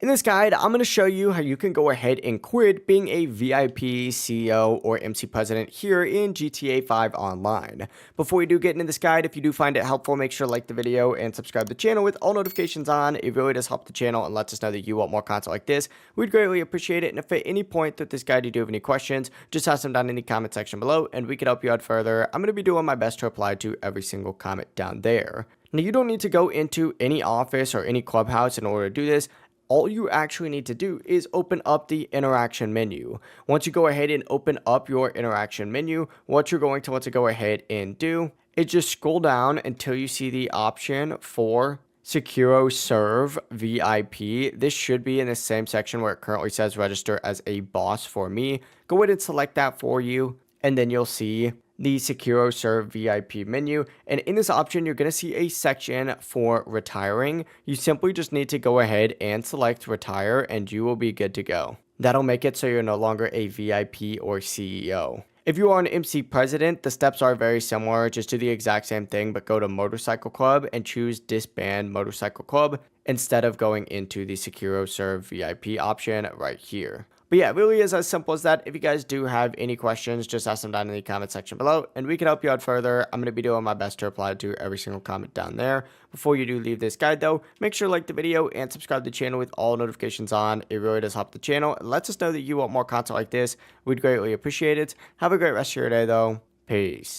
In this guide, I'm going to show you how you can go ahead and quit being a VIP, CEO, or MC president here in GTA 5 Online. Before we do get into this guide, if you do find it helpful, make sure to like the video and subscribe to the channel with all notifications on. It really does help the channel and lets us know that you want more content like this. We'd greatly appreciate it, and if at any point through this guide you do have any questions, just ask them down in the comment section below, and we can help you out further. I'm going to be doing my best to reply to every single comment down there. Now, you don't need to go into any office or any clubhouse in order to do this. All you actually need to do is open up the interaction menu. Once you go ahead and open up your interaction menu, what you're going to want to go ahead and do is just scroll down until you see the option for securoserv VIP. This should be in the same section where it currently says register as a boss for me. Go ahead and select that for you, and then you'll see the securoserv VIP menu, and in this option you're going to see a section for retiring. You simply just need to go ahead and select retire, and you will be good to go. That'll make it so you're no longer a VIP or CEO. If you are an MC president, the steps are very similar. Just do the exact same thing, but go to Motorcycle Club and choose Disband Motorcycle Club instead of going into the securoserv VIP option right here. But yeah, it really is as simple as that. If you guys do have any questions, just ask them down in the comment section below, and we can help you out further. I'm going to be doing my best to reply to every single comment down there. Before you do leave this guide, though, make sure to like the video and subscribe to the channel with all notifications on. It really does help the channel and lets us know that you want more content like this. We'd greatly appreciate it. Have a great rest of your day, though. Peace.